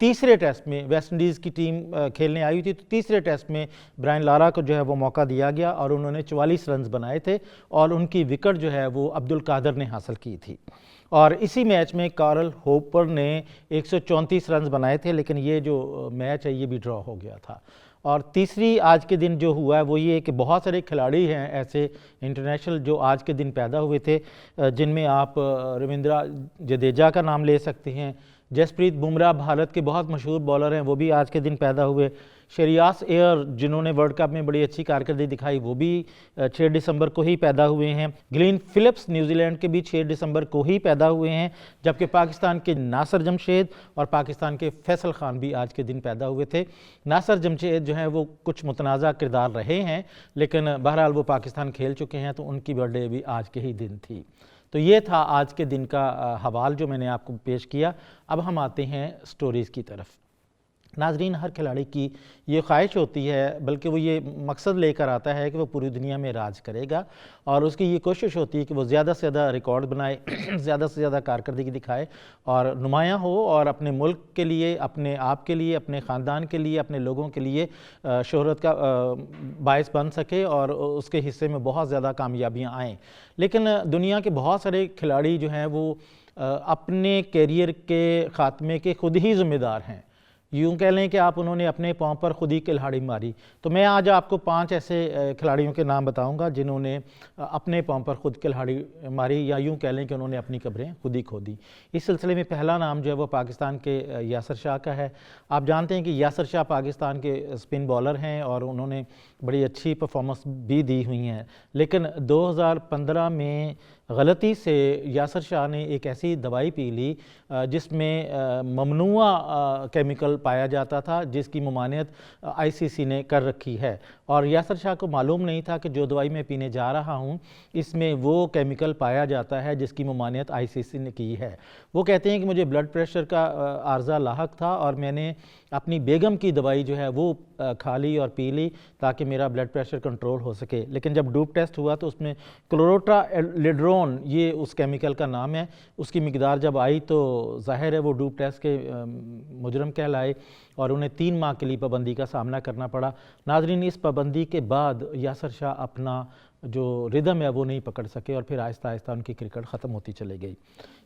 تیسرے ٹیسٹ میں West Indies کی ٹیم کھیلنے آئی تھی، تو تیسرے ٹیسٹ میں برائن لارا کو جو ہے وہ موقع دیا گیا اور انہوں نے 44 رنز بنائے تھے اور ان کی وکٹ جو ہے وہ عبد القادر نے حاصل کی تھی، اور اسی میچ میں کارل ہوپر نے 134 رنز بنائے تھے، لیکن یہ جو میچ ہے یہ بھی ڈرا ہو گیا تھا۔ اور تیسری آج کے دن جو ہوا ہے وہ یہ کہ بہت سارے کھلاڑی ہیں ایسے انٹرنیشنل جو آج کے دن پیدا ہوئے تھے، جن میں آپ رویندرا جڈیجا کا نام لے سکتے ہیں، جسپریت بمراہ بھارت کے بہت مشہور بولر ہیں، وہ بھی آج کے دن پیدا ہوئے، شریاس ایئر جنہوں نے ورلڈ کپ میں بڑی اچھی کارکردگی دکھائی وہ بھی 6 دسمبر کو ہی پیدا ہوئے ہیں، گلین فلپس نیوزی لینڈ کے بھی 6 دسمبر کو ہی پیدا ہوئے ہیں، جبکہ پاکستان کے ناصر جمشید اور پاکستان کے فیصل خان بھی آج کے دن پیدا ہوئے تھے۔ ناصر جمشید جو ہیں وہ کچھ متنازع کردار رہے ہیں، لیکن بہرحال وہ پاکستان کھیل چکے ہیں، تو ان کی برتھ ڈے بھی آج کے ہی دن تھی۔ تو یہ تھا آج کے دن کا حوال جو میں نے آپ کو پیش کیا۔ اب ہم آتے ہیں سٹوریز کی طرف۔ ناظرین، ہر کھلاڑی کی یہ خواہش ہوتی ہے، بلکہ وہ یہ مقصد لے کر آتا ہے کہ وہ پوری دنیا میں راج کرے گا، اور اس کی یہ کوشش ہوتی ہے کہ وہ زیادہ سے زیادہ ریکارڈ بنائے، زیادہ سے زیادہ کارکردگی دکھائے اور نمایاں ہو، اور اپنے ملک کے لیے، اپنے آپ کے لیے، اپنے خاندان کے لیے، اپنے لوگوں کے لیے شہرت کا باعث بن سکے اور اس کے حصے میں بہت زیادہ کامیابیاں آئیں۔ لیکن دنیا کے بہت سارے کھلاڑی جو ہیں وہ اپنے کیریئر کے خاتمے کے خود ہی ذمہ دار ہیں، یوں کہہ لیں کہ آپ انہوں نے اپنے پاؤں پر خود ہی کلہاڑی ماری۔ تو میں آج آپ کو 5 ایسے کھلاڑیوں کے نام بتاؤں گا جنہوں نے اپنے پاؤں پر خود کلہاڑی ماری، یا یوں کہہ لیں کہ انہوں نے اپنی قبریں خود ہی کھودی۔ اس سلسلے میں پہلا نام جو ہے وہ پاکستان کے یاسر شاہ کا ہے۔ آپ جانتے ہیں کہ یاسر شاہ پاکستان کے سپن بالر ہیں اور انہوں نے بڑی اچھی پرفارمنس بھی دی ہوئی ہیں، لیکن 2015 میں غلطی سے یاسر شاہ نے ایک ایسی دوائی پی لی جس میں ممنوع کیمیکل پایا جاتا تھا، جس کی ممانعت ICC نے کر رکھی ہے، اور یاسر شاہ کو معلوم نہیں تھا کہ جو دوائی میں پینے جا رہا ہوں اس میں وہ کیمیکل پایا جاتا ہے جس کی ممانعت ICC نے کی ہے۔ وہ کہتے ہیں کہ مجھے بلڈ پریشر کا عارضہ لاحق تھا اور میں نے اپنی بیگم کی دوائی جو ہے وہ کھا لی اور پی لی تاکہ میرا بلڈ پریشر کنٹرول ہو سکے، لیکن جب ڈوپ ٹیسٹ ہوا تو اس میں کلوروٹرا لیڈرون، یہ اس کیمیکل کا نام ہے، اس کی مقدار جب آئی تو ظاہر ہے وہ ڈوپ ٹیسٹ کے مجرم کہلائے اور انہیں 3 ماہ کے لیے پابندی کا سامنا کرنا پڑا۔ ناظرین، اس پابندی کے بعد یاسر شاہ اپنا جو ردم ہے وہ نہیں پکڑ سکے اور پھر آہستہ آہستہ ان کی کرکٹ ختم ہوتی چلی گئی۔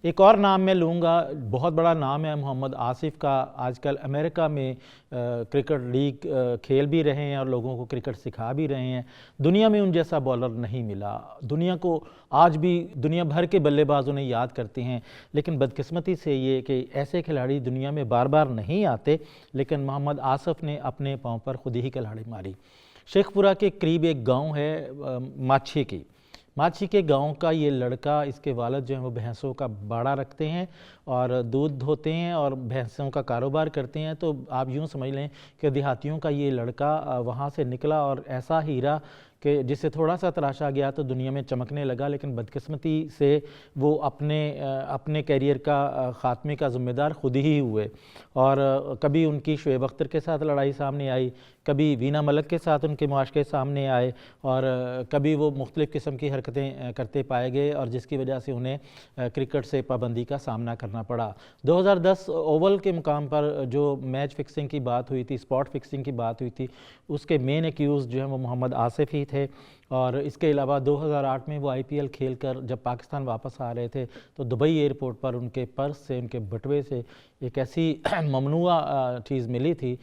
ایک اور نام میں لوں گا، بہت بڑا نام ہے محمد آصف کا، آج کل امریکہ میں کرکٹ لیگ کھیل بھی رہے ہیں اور لوگوں کو کرکٹ سکھا بھی رہے ہیں۔ دنیا میں ان جیسا بالر نہیں ملا، دنیا کو آج بھی دنیا بھر کے بلے باز انہیں یاد کرتے ہیں، لیکن بدقسمتی سے یہ کہ ایسے کھلاڑی دنیا میں بار بار نہیں آتے، لیکن محمد آصف نے اپنے پاؤں پر خود ہی کلہاڑی ماری۔ شیخ پورہ کے قریب ایک گاؤں ہے ماچھی کے گاؤں کا یہ لڑکا، اس کے والد جو ہیں وہ بھینسوں کا باڑا رکھتے ہیں اور دودھ دھوتے ہیں اور بھینسوں کا کاروبار کرتے ہیں، تو آپ یوں سمجھ لیں کہ دیہاتیوں کا یہ لڑکا وہاں سے نکلا اور ایسا ہیرا کہ جسے تھوڑا سا تراشا گیا تو دنیا میں چمکنے لگا، لیکن بدقسمتی سے وہ اپنے کیریئر کا خاتمے کا ذمہ دار خود ہی ہوئے، اور کبھی ان کی شعیب اختر کے ساتھ لڑائی سامنے آئی، کبھی وینا ملک کے ساتھ ان کے معاشقے سامنے آئے، اور کبھی وہ مختلف قسم کی حرکتیں کرتے پائے گئے، اور جس کی وجہ سے انہیں کرکٹ سے پابندی کا سامنا کرنا پڑا۔ 2010 اوول کے مقام پر جو میچ فکسنگ کی بات ہوئی تھی، اسپاٹ فکسنگ کی بات ہوئی تھی، اس کے مین ایکیوز جو ہیں وہ محمد آصف ہی تھے، اور اس کے علاوہ 2008 میں وہ IPL کھیل کر جب پاکستان واپس آ رہے تھے تو دبئی ایئرپورٹ پر ان کے پرس سے، ان کے بٹوے سے ایک ایسی ممنوع چیز ملی تھی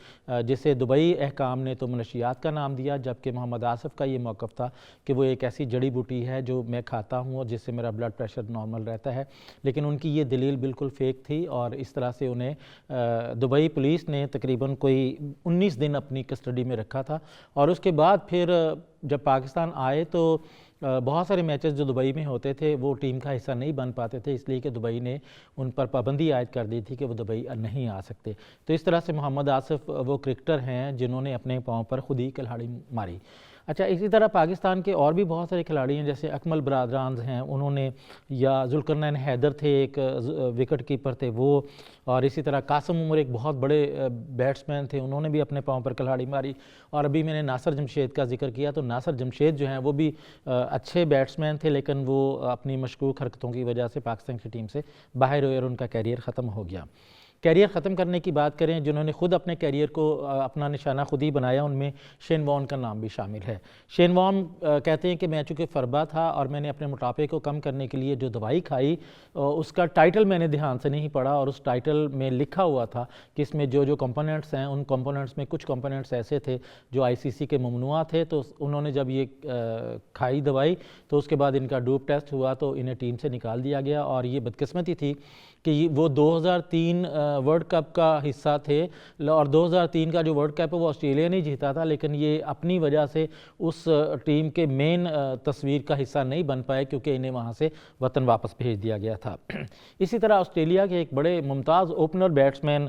جسے دبئی احکام نے تو منشیات کا نام دیا، جبکہ محمد آصف کا یہ موقف تھا کہ وہ ایک ایسی جڑی بوٹی ہے جو میں کھاتا ہوں اور جس سے میرا بلڈ پریشر نارمل رہتا ہے، لیکن ان کی یہ دلیل بالکل فیک تھی، اور اس طرح سے انہیں دبئی پولیس نے تقریباً کوئی 19 دن اپنی کسٹڈی میں رکھا تھا، اور اس کے بعد پھر جب پاکستان آئے تو بہت سارے میچز جو دبئی میں ہوتے تھے وہ ٹیم کا حصہ نہیں بن پاتے تھے، اس لیے کہ دبئی نے ان پر پابندی عائد کر دی تھی کہ وہ دبئی نہیں آ سکتے۔ تو اس طرح سے محمد آصف وہ کرکٹر ہیں جنہوں نے اپنے پاؤں پر خود ہی کلہاڑی ماری۔ اچھا، اسی طرح پاکستان کے اور بھی بہت سارے کھلاڑی ہیں، جیسے اکمل برادران ہیں، انہوں نے، یا ذوالقرنین حیدر تھے، ایک وکٹ کیپر تھے وہ، اور اسی طرح قاسم عمر ایک بہت بڑے بیٹسمین تھے، انہوں نے بھی اپنے پاؤں پر کلہاڑی ماری، اور ابھی میں نے ناصر جمشید کا ذکر کیا تو ناصر جمشید جو ہیں وہ بھی اچھے بیٹسمین تھے، لیکن وہ اپنی مشکوک حرکتوں کی وجہ سے پاکستان کی ٹیم سے باہر ہوئے اور ان کا کیریئر ختم ہو گیا۔ کیریئر ختم کرنے کی بات کریں، جنہوں نے خود اپنے کیریئر کو اپنا نشانہ خود ہی بنایا، ان میں شین وارن کا نام بھی شامل ہے۔ شین وارن کہتے ہیں کہ میں چونکہ فربا تھا اور میں نے اپنے موٹاپے کو کم کرنے کے لیے جو دوائی کھائی، اس کا ٹائٹل میں نے دھیان سے نہیں پڑھا، اور اس ٹائٹل میں لکھا ہوا تھا کہ اس میں جو کمپوننٹس ہیں، ان کمپوننٹس میں کچھ کمپوننٹس ایسے تھے جو ICC کے ممنوع تھے۔ تو انہوں نے جب یہ کھائی دوائی تو اس کے بعد ان کا ڈوپ ٹیسٹ ہوا تو انہیں ٹیم سے نکال دیا گیا، اور یہ بدقسمتی تھی کہ وہ 2003 ورلڈ کپ کا حصہ تھے، اور 2003 کا جو ورلڈ کپ ہے وہ آسٹریلیا نے جیتا تھا، لیکن یہ اپنی وجہ سے اس ٹیم کے مین تصویر کا حصہ نہیں بن پائے کیونکہ انہیں وہاں سے وطن واپس بھیج دیا گیا تھا۔ اسی طرح آسٹریلیا کے ایک بڑے ممتاز اوپنر بیٹسمین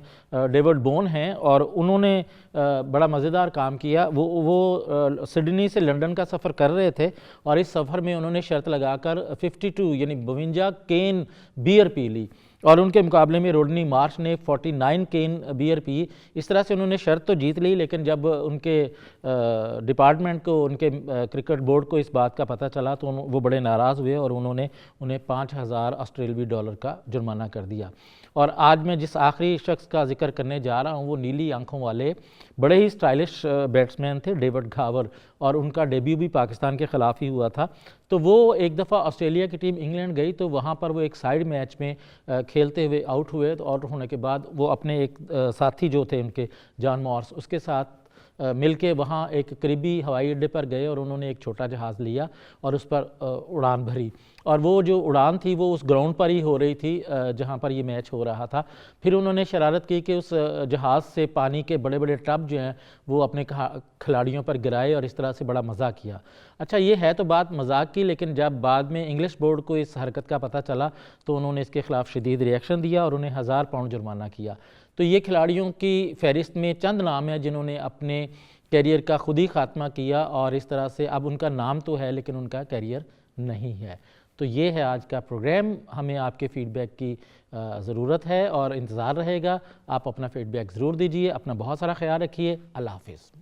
ڈیوڈ بون ہیں، اور انہوں نے بڑا مزیدار کام کیا۔ وہ سڈنی سے لنڈن کا سفر کر رہے تھے، اور اس سفر میں انہوں نے شرط لگا کر 52 یعنی 52 کین بیئر پی لی، اور ان کے مقابلے میں روڈنی مارش نے 49 کین بیئر پی۔ اس طرح سے انہوں نے شرط تو جیت لی، لیکن جب ان کے ڈپارٹمنٹ کو، ان کے کرکٹ بورڈ کو اس بات کا پتہ چلا تو وہ بڑے ناراض ہوئے، اور انہوں نے انہیں 5000 آسٹریلوی ڈالر کا جرمانہ کر دیا۔ اور آج میں جس آخری شخص کا ذکر کرنے جا رہا ہوں وہ نیلی آنکھوں والے بڑے ہی سٹائلش بیٹسمین تھے، ڈیوڈ گھاور، اور ان کا ڈیبیو بھی پاکستان کے خلاف ہی ہوا تھا۔ تو وہ ایک دفعہ آسٹریلیا کی ٹیم انگلینڈ گئی تو وہاں پر وہ ایک سائیڈ میچ میں کھیلتے ہوئے آؤٹ ہوئے، تو آؤٹ ہونے کے بعد وہ اپنے ایک ساتھی جو تھے ان کے جان مورس، اس کے ساتھ مل کے وہاں ایک قریبی ہوائی اڈے پر گئے، اور انہوں نے ایک چھوٹا جہاز لیا اور اس پر اڑان بھری، اور وہ جو اڑان تھی وہ اس گراؤنڈ پر ہی ہو رہی تھی جہاں پر یہ میچ ہو رہا تھا۔ پھر انہوں نے شرارت کی کہ اس جہاز سے پانی کے بڑے بڑے ٹب جو ہیں وہ اپنے کھلاڑیوں پر گرائے، اور اس طرح سے بڑا مزاق کیا۔ اچھا، یہ ہے تو بات مزاق کی، لیکن جب بعد میں انگلش بورڈ کو اس حرکت کا پتہ چلا تو انہوں نے اس کے خلاف شدید ری ایکشن دیا اور انہیں 1000 پاؤنڈ جرمانہ کیا۔ تو یہ کھلاڑیوں کی فہرست میں چند نام ہیں جنہوں نے اپنے کیریئر کا خود ہی خاتمہ کیا، اور اس طرح سے اب ان کا نام تو ہے لیکن ان کا کیریئر نہیں ہے۔ تو یہ ہے آج کا پروگرام۔ ہمیں آپ کے فیڈ بیک کی ضرورت ہے اور انتظار رہے گا۔ آپ اپنا فیڈ بیک ضرور دیجئے۔ اپنا بہت سارا خیال رکھیے۔ اللہ حافظ۔